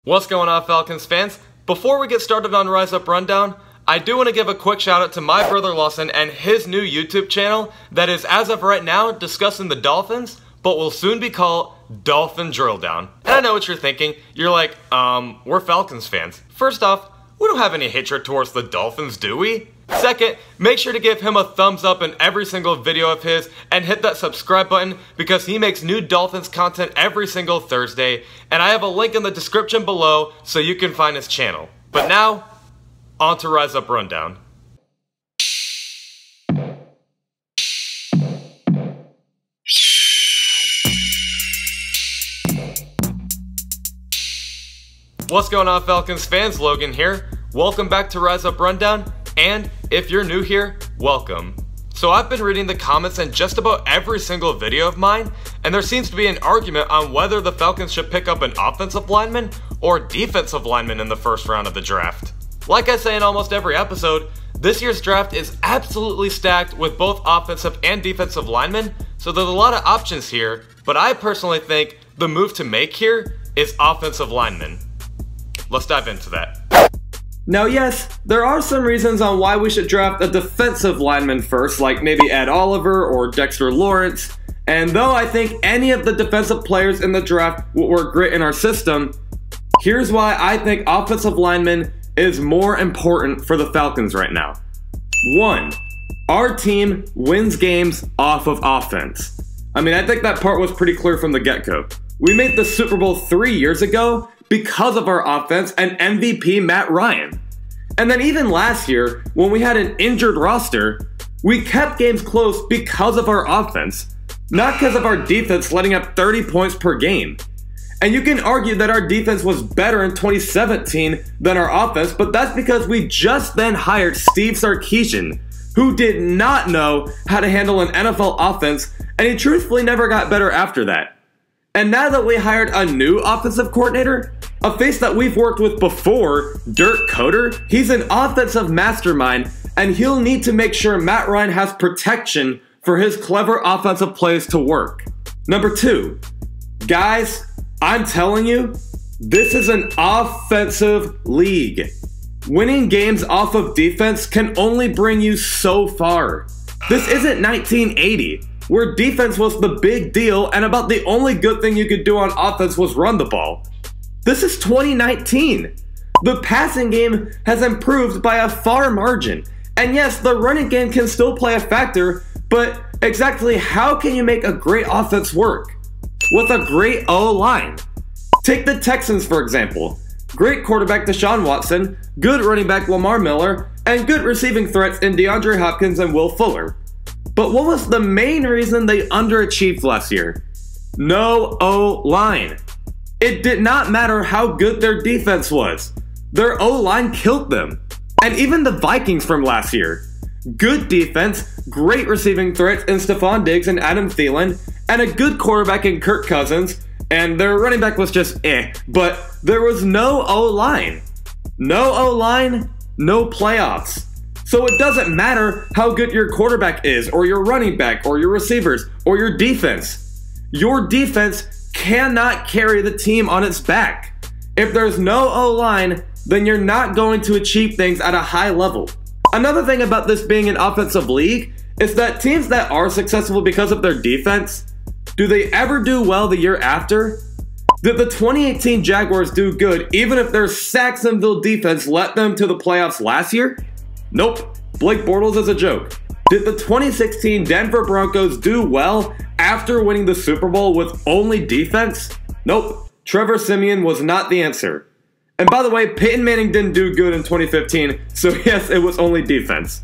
What's going on, Falcons fans? Before we get started on Rise Up Rundown, I do want to give a quick shout out to my brother Lawson and his new YouTube channel that is, as of right now, discussing the Dolphins, but will soon be called Dolphin Drill Down. And I know what you're thinking. You're like, we're Falcons fans. First off, we don't have any hatred towards the Dolphins, do we? Second, make sure to give him a thumbs up in every single video of his and hit that subscribe button because he makes new Dolphins content every single Thursday, and I have a link in the description below so you can find his channel. But now, on to Rise Up Rundown. What's going on, Falcons fans? Logan here. Welcome back to Rise Up Rundown, and if you're new here, welcome. So I've been reading the comments in just about every single video of mine, and there seems to be an argument on whether the Falcons should pick up an offensive lineman or defensive lineman in the first round of the draft. Like I say in almost every episode, this year's draft is absolutely stacked with both offensive and defensive linemen, so there's a lot of options here, but I personally think the move to make here is offensive lineman. Let's dive into that. Now yes, there are some reasons on why we should draft a defensive lineman first, like maybe Ed Oliver or Dexter Lawrence, and though I think any of the defensive players in the draft will work great in our system, here's why I think offensive lineman is more important for the Falcons right now. 1. Our team wins games off of offense. I mean, I think that part was pretty clear from the get-go. We made the Super Bowl 3 years ago because of our offense and MVP Matt Ryan. And then even last year, when we had an injured roster, we kept games close because of our offense, not because of our defense letting up 30 points per game. And you can argue that our defense was better in 2017 than our offense, but that's because we just then hired Steve Sarkisian, who did not know how to handle an NFL offense, and he truthfully never got better after that. And now that we hired a new offensive coordinator, a face that we've worked with before, Dirk Koetter, he's an offensive mastermind, and he'll need to make sure Matt Ryan has protection for his clever offensive plays to work. Number 2, guys, I'm telling you, this is an offensive league. Winning games off of defense can only bring you so far. This isn't 1980. Where defense was the big deal and about the only good thing you could do on offense was run the ball. This is 2019. The passing game has improved by a far margin. And yes, the running game can still play a factor, but exactly how can you make a great offense work? With a great O-line. Take the Texans, for example. Great quarterback Deshaun Watson, good running back Lamar Miller, and good receiving threats in DeAndre Hopkins and Will Fuller. But what was the main reason they underachieved last year? No O-line. It did not matter how good their defense was. Their O-line killed them. And even the Vikings from last year. Good defense, great receiving threats in Stephon Diggs and Adam Thielen, and a good quarterback in Kirk Cousins, and their running back was just but there was no O-line. No O-line, no playoffs. So it doesn't matter how good your quarterback is, or your running back, or your receivers, or your defense. Your defense cannot carry the team on its back. If there's no O-line, then you're not going to achieve things at a high level. Another thing about this being an offensive league is that teams that are successful because of their defense, do they ever do well the year after? Did the 2018 Jaguars do good even if their Saxonville defense let them to the playoffs last year? Nope, Blake Bortles is a joke. Did the 2016 Denver Broncos do well after winning the Super Bowl with only defense? Nope, Trevor Siemian was not the answer. And by the way, Peyton Manning didn't do good in 2015, so yes, it was only defense.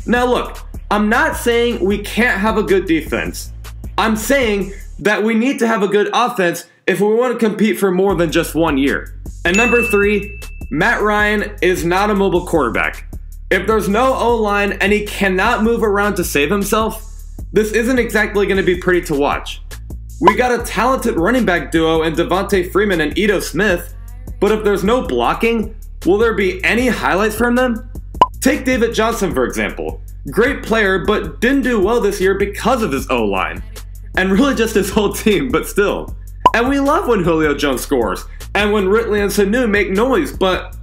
Now look, I'm not saying we can't have a good defense. I'm saying that we need to have a good offense if we want to compete for more than just 1 year. And number 3, Matt Ryan is not a mobile quarterback. If there's no O-line and he cannot move around to save himself, this isn't exactly going to be pretty to watch. We got a talented running back duo in Devontae Freeman and Ito Smith, but if there's no blocking, will there be any highlights from them? Take David Johnson, for example. Great player, but didn't do well this year because of his O-line. And really just his whole team, but still. And we love when Julio Jones scores, and when Ridley and Sanu make noise, but,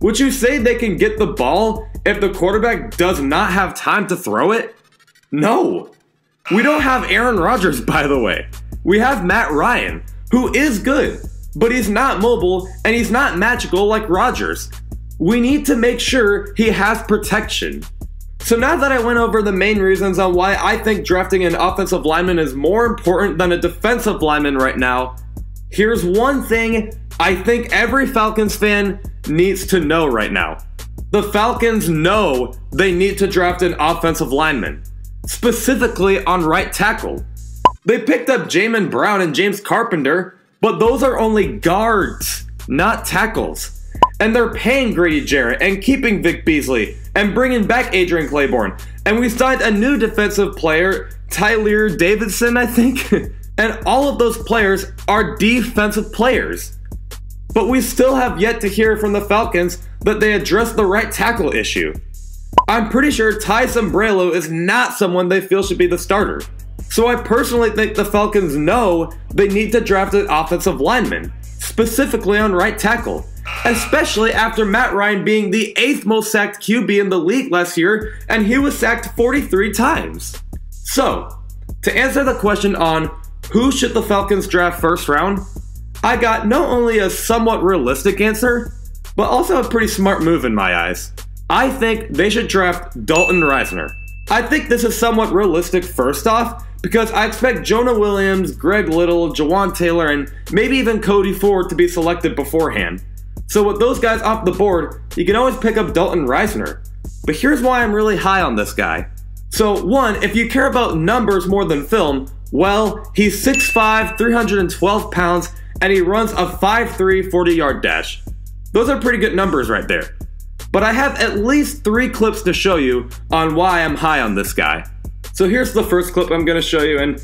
would you say they can get the ball if the quarterback does not have time to throw it? No. We don't have Aaron Rodgers, by the way. We have Matt Ryan, who is good, but he's not mobile and he's not magical like Rodgers. We need to make sure he has protection. So now that I went over the main reasons on why I think drafting an offensive lineman is more important than a defensive lineman right now, here's one thing I think every Falcons fan needs to know right now. The Falcons know they need to draft an offensive lineman, specifically on right tackle. They picked up Jamin Brown and James Carpenter, but those are only guards, not tackles. And they're paying Grady Jarrett and keeping Vic Beasley and bringing back Adrian Claiborne. And we signed a new defensive player, Tyler Davidson, I think. And all of those players are defensive players. But we still have yet to hear from the Falcons that they addressed the right tackle issue. I'm pretty sure Ty Sombrello is not someone they feel should be the starter. So I personally think the Falcons know they need to draft an offensive lineman, specifically on right tackle. Especially after Matt Ryan being the 8th most sacked QB in the league last year, and he was sacked 43 times. So, to answer the question on who should the Falcons draft first round, I got not only a somewhat realistic answer, but also a pretty smart move in my eyes. I think they should draft Dalton Risner. I think this is somewhat realistic first off, because I expect Jonah Williams, Greg Little, Jawan Taylor, and maybe even Cody Ford to be selected beforehand. So with those guys off the board, you can always pick up Dalton Risner. But here's why I'm really high on this guy. So one, if you care about numbers more than film, well, he's 6'5", 312 pounds, and he runs a 5'3", 40-yard dash. Those are pretty good numbers right there. But I have at least 3 clips to show you on why I'm high on this guy. So here's the first clip I'm going to show you, and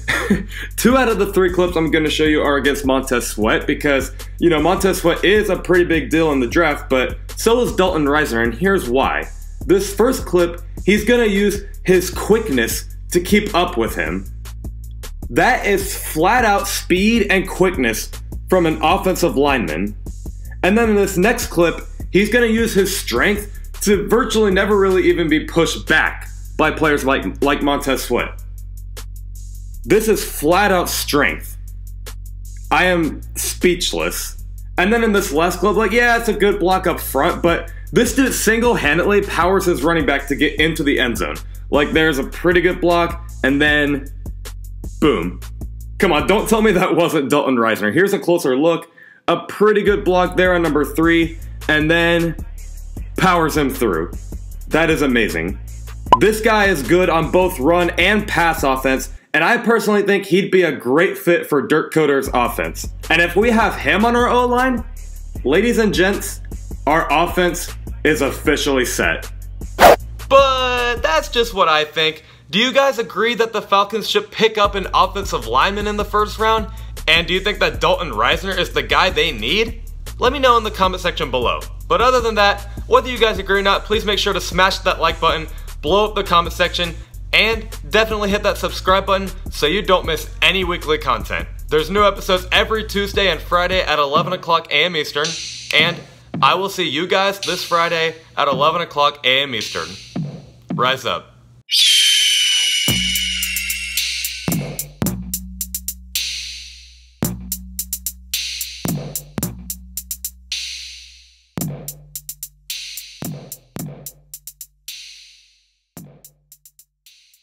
2 out of the 3 clips I'm going to show you are against Montez Sweat because, you know, Montez Sweat is a pretty big deal in the draft, but so is Dalton Risner, and here's why. This first clip, he's going to use his quickness to keep up with him. That is flat out speed and quickness from an offensive lineman. And then in this next clip, he's going to use his strength to virtually never really even be pushed back by players like Montez Sweat. This is flat out strength. I am speechless. And then in this last clip, like, yeah, it's a good block up front, but this dude single-handedly powers his running back to get into the end zone. Like, there's a pretty good block, and then, boom. Come on, don't tell me that wasn't Dalton Risner. Here's a closer look. A pretty good block there on number 3, and then powers him through. That is amazing. This guy is good on both run and pass offense, and I personally think he'd be a great fit for Dirk Koetter's offense. And if we have him on our O-line, ladies and gents, our offense is officially set. But that's just what I think. Do you guys agree that the Falcons should pick up an offensive lineman in the first round? And do you think that Dalton Risner is the guy they need? Let me know in the comment section below. But other than that, whether you guys agree or not, please make sure to smash that like button, blow up the comment section, and definitely hit that subscribe button so you don't miss any weekly content. There's new episodes every Tuesday and Friday at 11 o'clock a.m. Eastern, and I will see you guys this Friday at 11 o'clock a.m. Eastern. Rise up.